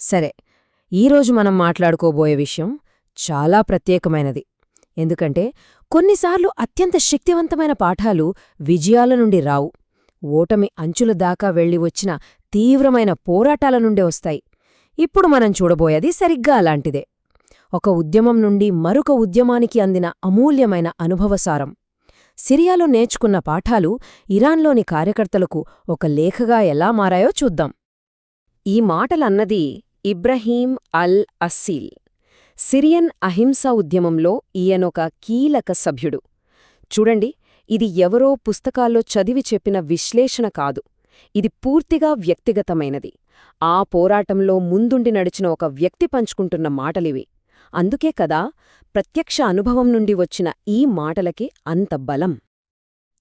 సరే, ఈరోజు మనం మాట్లాడుకోబోయే విషయం చాలా ప్రత్యేకమైనది. ఎందుకంటే కొన్నిసార్లు అత్యంత శక్తివంతమైన పాఠాలు విజయాల నుండి రావు, ఓటమి అంచుల దాకా వెళ్లి వచ్చిన తీవ్రమైన పోరాటాల నుండే వస్తాయి. ఇప్పుడు మనం చూడబోయేది సరిగ్గా అలాంటిదే. ఒక ఉద్యమం నుండి మరొక ఉద్యమానికి అందిన అమూల్యమైన అనుభవసారం. సిరియాలో నేర్చుకున్న పాఠాలు ఇరాన్లోని కార్యకర్తలకు ఒక లేఖగా ఎలా మారాయో చూద్దాం. ఈ మాటలన్నది ఇబ్రహీం అల్ అస్సీల్. సిరియన్ అహింసా ఉద్యమంలో ఈయనొక కీలక సభ్యుడు. చూడండి, ఇది ఎవరో పుస్తకాల్లో చదివి చెప్పిన విశ్లేషణ కాదు. ఇది పూర్తిగా వ్యక్తిగతమైనది. ఆ పోరాటంలో ముందుండి నడిచిన ఒక వ్యక్తి పంచుకుంటున్న మాటలివి. అందుకే కదా ప్రత్యక్ష అనుభవం నుండి వచ్చిన ఈ మాటలకి అంత బలం.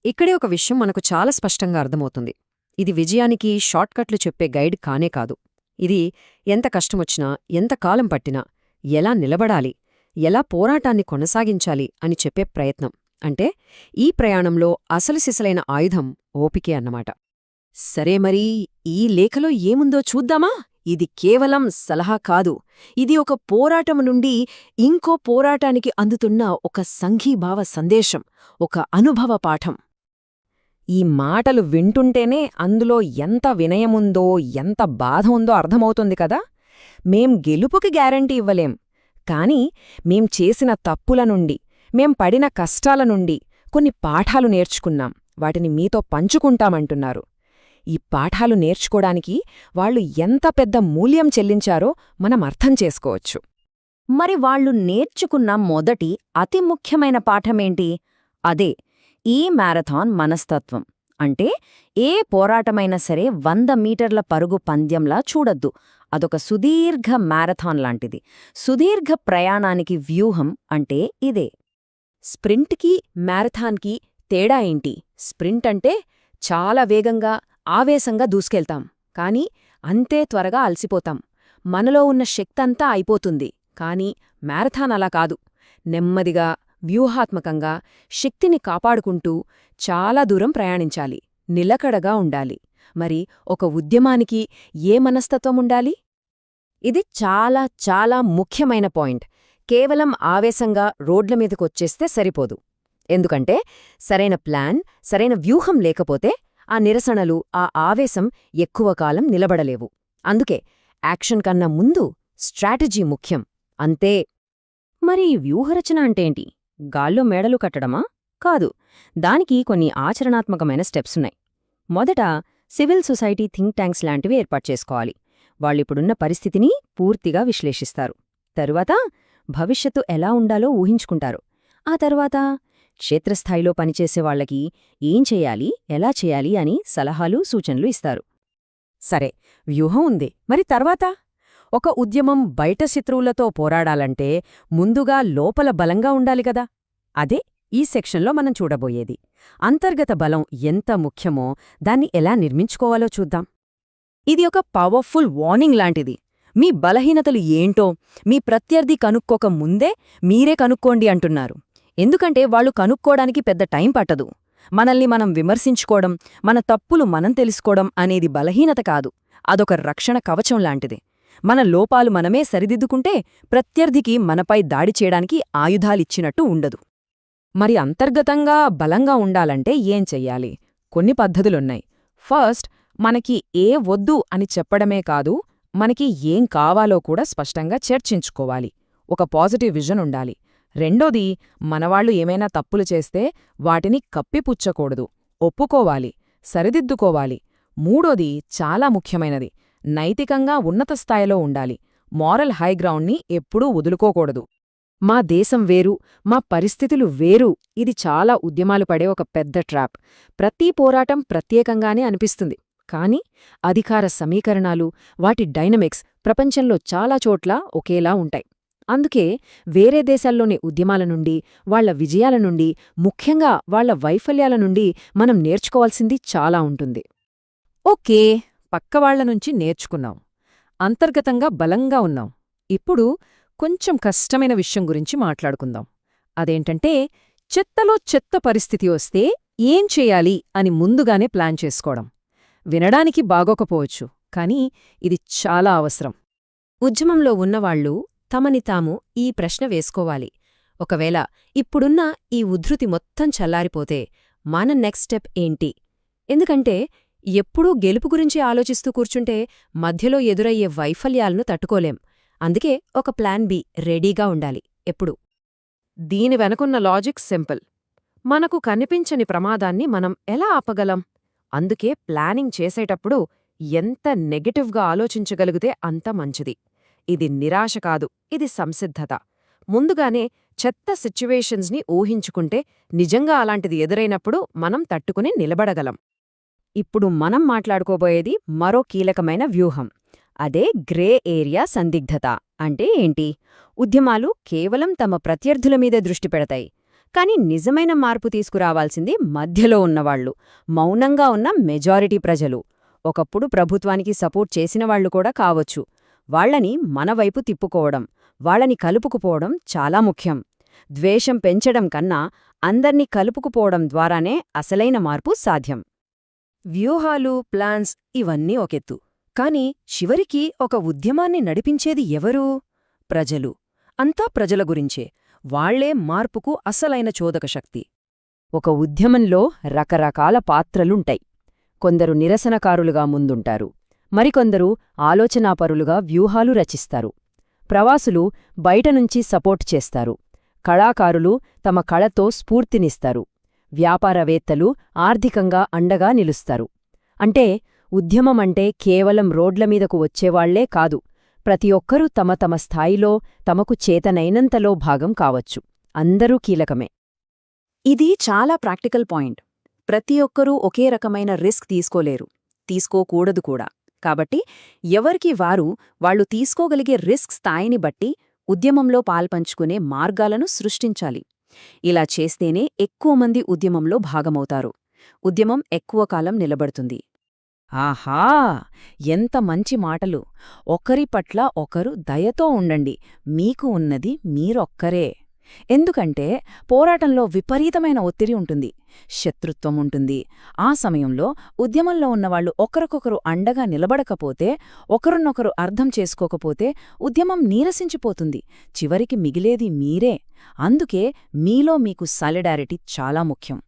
ఇక్కడే ఒక విషయం మనకు చాలా స్పష్టంగా అర్థమవుతుంది. ఇది విజయానికి షార్ట్కట్లు చెప్పే గైడ్ కానే కాదు. ఇది ఎంత కష్టమొచ్చినా, ఎంత కాలం పట్టినా, ఎలా నిలబడాలి, ఎలా పోరాటాన్ని కొనసాగించాలి అని చెప్పే ప్రయత్నం. అంటే ఈ ప్రయాణంలో అసలు సిసలైన ఆయుధం ఓపికే అన్నమాట. సరే, మరీ ఈ లేఖలో ఏముందో చూద్దామా? ఇది కేవలం సలహా కాదు. ఇది ఒక పోరాటం నుండి ఇంకో పోరాటానికి అందుతున్న ఒక సంఘీభావ సందేశం, ఒక అనుభవ పాఠం. ఈ మాటలు వింటుంటేనే అందులో ఎంత వినయముందో, ఎంత బాధ ఉందో అర్థమవుతుంది కదా. మేం గెలుపుకి గ్యారంటీ ఇవ్వలేం, కాని మేం చేసిన తప్పుల నుండి, మేం పడిన కష్టాల నుండి కొన్ని పాఠాలు నేర్చుకున్నాం, వాటిని మీతో పంచుకుంటామంటున్నారు. ఈ పాఠాలు నేర్చుకోడానికి వాళ్లు ఎంత పెద్ద మూల్యం చెల్లించారో మనం అర్థం చేసుకోవచ్చు. మరి వాళ్లు నేర్చుకున్న మొదటి అతి ముఖ్యమైన పాఠమేంటి? అదే ఈ మ్యారథాన్ మనస్తత్వం. అంటే ఏ పోరాటమైనా సరే 100 మీటర్ల పరుగు పంద్యంలా చూడొద్దు. అదొక సుదీర్ఘ మ్యారథాన్ లాంటిది. సుదీర్ఘ ప్రయాణానికి వ్యూహం అంటే ఇదే. స్ప్రింట్కి మ్యారథాన్కి తేడా ఏంటి? స్ప్రింట్ అంటే చాలా వేగంగా, ఆవేశంగా దూసుకెళ్తాం, కాని అంతే త్వరగా అలసిపోతాం. మనలో ఉన్న శక్తంతా అయిపోతుంది. కాని మ్యారథాన్ అలా కాదు. నెమ్మదిగా, వ్యూహాత్మకంగా, శక్తిని కాపాడుకుంటూ చాలా దూరం ప్రయాణించాలి. నిలకడగా ఉండాలి. మరి ఒక ఉద్యమానికి ఏ మనస్తత్వముండాలి? ఇది చాలా చాలా ముఖ్యమైన పాయింట్. కేవలం ఆవేశంగా రోడ్ల మీదకొచ్చేస్తే సరిపోదు. ఎందుకంటే సరైన ప్లాన్, సరైన వ్యూహం లేకపోతే ఆ నిరసనలు, ఆ ఆవేశం ఎక్కువ కాలం నిలబడలేవు. అందుకే యాక్షన్ కన్నా ముందు స్ట్రాటజీ ముఖ్యం. అంతే. మరి వ్యూహరచన అంటేంటి? గాల్లో మేడలు కట్టడమా? కాదు. దానికి కొన్ని ఆచరణాత్మకమైన స్టెప్సున్నాయి. మొదట సివిల్ సొసైటీ థింక్ ట్యాంక్స్ లాంటివి ఏర్పాటు చేసుకోవాలి. వాళ్ళిప్పుడున్న పరిస్థితిని పూర్తిగా విశ్లేషిస్తారు. తరువాత భవిష్యత్తు ఎలా ఉండాలో ఊహించుకుంటారు. ఆ తర్వాత క్షేత్రస్థాయిలో పనిచేసేవాళ్లకి ఏం చెయ్యాలి, ఎలా చెయ్యాలి అని సలహాలు, సూచనలు ఇస్తారు. సరే, వ్యూహం ఉంది. మరి తర్వాత? ఒక ఉద్యమం బయట శత్రువులతో పోరాడాలంటే ముందుగా లోపల బలంగా ఉండాలి గదా. అదే ఈ సెక్షన్లో మనం చూడబోయేది. అంతర్గత బలం ఎంత ముఖ్యమో దాన్ని ఎలా నిర్మించుకోవాలో చూద్దాం. ఇది ఒక పవర్ఫుల్ వార్నింగ్ లాంటిది. మీ బలహీనతలు ఏంటో మీ ప్రత్యర్థి కనుక్కోక ముందే మీరే కనుక్కోండి అంటున్నారు. ఎందుకంటే వాళ్లు కనుక్కోడానికి పెద్ద టైం పట్టదు. మనల్ని మనం విమర్శించుకోవడం, మన తప్పులు మనం తెలుసుకోవడం అనేది బలహీనత కాదు. అదొక రక్షణ కవచం లాంటిది. మన లోపాలు మనమే సరిదిద్దుకుంటే ప్రత్యర్థికి మనపై దాడి చేయడానికి ఆయుధాలిచ్చినట్టు ఉండదు. మరి అంతర్గతంగా బలంగా ఉండాలంటే ఏం చెయ్యాలి? కొన్ని పద్ధతులున్నాయి. ఫస్ట్, మనకి ఏ వద్దు అని చెప్పడమే కాదు, మనకి ఏం కావాలో కూడా స్పష్టంగా చర్చించుకోవాలి. ఒక పాజిటివ్ విజన్ ఉండాలి. రెండోది, మనవాళ్లు ఏమైనా తప్పులు చేస్తే వాటిని కప్పిపుచ్చకూడదు, ఒప్పుకోవాలి, సరిదిద్దుకోవాలి. మూడోది చాలా ముఖ్యమైనది, నైతికంగా ఉన్నత స్థాయిలో ఉండాలి. మారల్ హైగ్రౌండ్ని ఎప్పుడూ వదులుకోకూడదు. మా దేశం వేరు, మా పరిస్థితులు వేరు, ఇది చాలా ఉద్యమాలు పడే ఒక పెద్ద ట్రాప్. ప్రతి పోరాటం ప్రత్యేకంగానే అనిపిస్తుంది, కాని అధికార సమీకరణాలు, వాటి డైనమిక్స్ ప్రపంచంలో చాలా చోట్ల ఒకేలా ఉంటాయి. అందుకే వేరే దేశాల్లోని ఉద్యమాల నుండి, వాళ్ల విజయాల నుండి, ముఖ్యంగా వాళ్ల వైఫల్యాల నుండి మనం నేర్చుకోవాల్సింది చాలా ఉంటుంది. ఓకే, పక్కవాళ్లనుంచి నేర్చుకున్నాం, అంతర్గతంగా బలంగా ఉన్నాం. ఇప్పుడు కొంచెం కష్టమైన విషయం గురించి మాట్లాడుకుందాం. అదేంటంటే చెత్తలో చెత్త పరిస్థితి వస్తే ఏం చేయాలి అని ముందుగానే ప్లాన్ చేసుకోవడం. వినడానికి బాగోకపోవచ్చు, కానీ ఇది చాలా అవసరం. ఉద్యమంలో ఉన్నవాళ్లు తమని తాము ఈ ప్రశ్న వేసుకోవాలి. ఒకవేళ ఇప్పుడున్న ఈ ఉద్ధృతి మొత్తం చల్లారిపోతే మన నెక్స్ట్ స్టెప్ ఏంటి? ఎందుకంటే ఎప్పుడూ గెలుపు గురించి ఆలోచిస్తూ కూర్చుంటే మధ్యలో ఎదురయ్యే వైఫల్యాలను తట్టుకోలేం. అందుకే ఒక ప్లాన్ బి రెడీగా ఉండాలి ఎప్పుడు. దీని వెనకున్న లాజిక్ సింపుల్. మనకు కనిపించని ప్రమాదాన్ని మనం ఎలా ఆపగలం? అందుకే ప్లానింగ్ చేసేటప్పుడు ఎంత నెగటివ్గా ఆలోచించగలిగితే అంత మంచిది. ఇది నిరాశ కాదు, ఇది సంసిద్ధత. ముందుగానే చెత్త సిచ్యువేషన్స్ని ఊహించుకుంటే నిజంగా అలాంటిది ఎదురైనప్పుడు మనం తట్టుకుని నిలబడగలం. ఇప్పుడు మనం మాట్లాడుకోబోయేది మరో కీలకమైన వ్యూహం. అదే గ్రే ఏరియా సందిగ్ధత. అంటే ఏంటి? ఉద్యమాలు కేవలం తమ ప్రత్యర్థుల మీదే దృష్టి పెడతాయి. కాని నిజమైన మార్పు తీసుకురావాల్సింది మధ్యలో ఉన్నవాళ్లు, మౌనంగా ఉన్న మెజారిటీ ప్రజలు. ఒకప్పుడు ప్రభుత్వానికి సపోర్ట్ చేసినవాళ్లు కూడా కావచ్చు. వాళ్లని మనవైపు తిప్పుకోవడం, వాళ్ళని కలుపుకుపోవడం చాలా ముఖ్యం. ద్వేషం పెంచడం కన్నా అందర్నీ కలుపుకుపోవడం ద్వారానే అసలైన మార్పు సాధ్యం. వ్యూహాలు, ప్లాన్స్ ఇవన్నీ ఒకెత్తు. కాని చివరికి ఒక ఉద్యమాన్ని నడిపించేది ఎవరు? ప్రజలు. అంతా ప్రజల గురించే. వాళ్లే మార్పుకు అసలైన చోదక శక్తి. ఒక ఉద్యమంలో రకరకాల పాత్రలుంటాయి. కొందరు నిరసనకారులుగా ముందుంటారు, మరికొందరు ఆలోచనాపరులుగా వ్యూహాలు రచిస్తారు. ప్రవాసులు బయటనుంచి సపోర్ట్ చేస్తారు. కళాకారులు తమ కళతో స్ఫూర్తినిస్తారు. వ్యాపారవేత్తలు ఆర్థికంగా అండగా నిలుస్తారు. అంటే ఉద్యమమంటే కేవలం రోడ్లమీదకు వచ్చేవాళ్లే కాదు, ప్రతి ఒక్కరూ తమ తమ స్థాయిలో తమకు చేతనైనంతలో భాగం కావచ్చు. అందరూ కీలకమే. ఇది చాలా ప్రాక్టికల్ పాయింట్. ప్రతి ఒక్కరూ ఒకే రకమైన రిస్క్ తీసుకోలేరు, తీసుకోకూడదు కూడా. కాబట్టి ఎవరికి వాళ్లు తీసుకోగలిగే రిస్క్ స్థాయిని బట్టి ఉద్యమంలో పాల్పంచుకునే మార్గాలను సృష్టించాలి. ఇలా చేస్తేనే ఎక్కువ మంది ఉద్యమంలో భాగమవుతారు. ఉద్యమం ఎక్కువ కాలం నిలబడుతుంది. ఆహా! ఎంత మంచి మాటలు! ఒకరి పట్ల ఒకరు దయతో ఉండండి. మీకు ఉన్నది మీరొక్కరే. ఎందుకంటే పోరాటంలో విపరీతమైన ఒత్తిడి ఉంటుంది, శత్రుత్వం ఉంటుంది. ఆ సమయంలో ఉద్యమంలో ఉన్నవాళ్లు ఒకరికొకరు అండగా నిలబడకపోతే, ఒకరినొకరు అర్థం చేసుకోకపోతే ఉద్యమం నీరసించిపోతుంది. చివరికి మిగిలేది మీరే. అందుకే మీలో మీకు సాలిడారిటీ చాలా ముఖ్యం.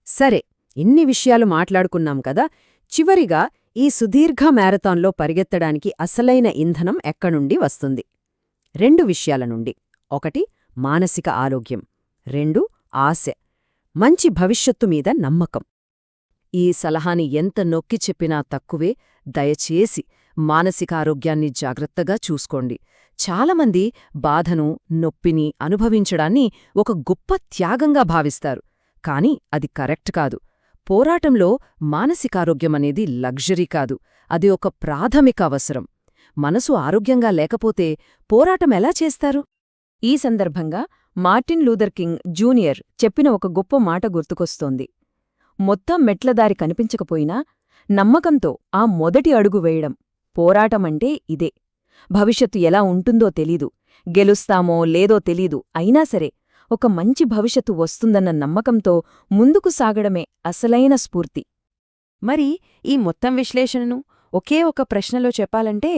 సరే, ఇన్ని విషయాలు మాట్లాడుకున్నాం కదా. చివరిగా ఈ సుదీర్ఘ మ్యారథాన్లో పరిగెత్తడానికి అసలైన ఇంధనం ఎక్కడుండి వస్తుంది? 2 విషయాల నుండి. 1 మానసిక ఆరోగ్యం, 2 ఆశ, మంచి భవిష్యత్తు మీద నమ్మకం. ఈ సలహాని ఎంత నొక్కి చెప్పినా తక్కువే. దయచేసి మానసిక ఆరోగ్యాన్ని జాగ్రత్తగా చూసుకోండి. చాలామంది బాధను, నొప్పిని అనుభవించడాన్ని ఒక గొప్ప త్యాగంగా భావిస్తారు. కాని అది కరెక్ట్ కాదు. పోరాటంలో మానసికారోగ్యమనేది లగ్జరీ కాదు, అది ఒక ప్రాథమిక అవసరం. మనసు ఆరోగ్యంగా లేకపోతే పోరాటం ఎలా చేస్తారు? ఈ సందర్భంగా మార్టిన్ లూథర్ కింగ్ జూనియర్ చెప్పిన ఒక గొప్ప మాట గుర్తుకొస్తోంది. మొత్తం మెట్లదారి కనిపించకపోయినా నమ్మకంతో ఆ మొదటి అడుగు వేయడం. పోరాటమంటే ఇదే. భవిష్యత్తు ఎలా ఉంటుందో తెలీదు, గెలుస్తామో లేదో తెలీదు, అయినా సరే ఒక మంచి భవిష్యత్తు వస్తుందన్న నమ్మకంతో ముందుకు సాగడమే అసలైన స్ఫూర్తి. మరి ఈ మొత్తం విశ్లేషణను ఒకే ఒక ప్రశ్నలో చెప్పాలంటే,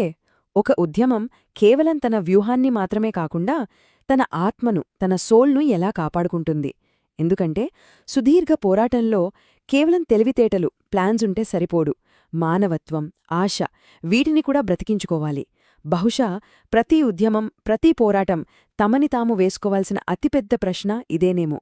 ఒక ఉద్యమం కేవలం తన వ్యూహాన్ని మాత్రమే కాకుండా తన ఆత్మను, తన సోల్ను ఎలా కాపాడుకుంటుంది? ఎందుకంటే సుదీర్ఘ పోరాటంలో కేవలం తెలివితేటలు, ప్లాన్స్ ఉంటే సరిపోడు. మానవత్వం, ఆశ, వీటిని కూడా బ్రతికించుకోవాలి. బహుశా ప్రతి ఉద్యమం, ప్రతి పోరాటం తమని తాము వేసుకోవాల్సిన అతిపెద్ద ప్రశ్న ఇదేనేమో.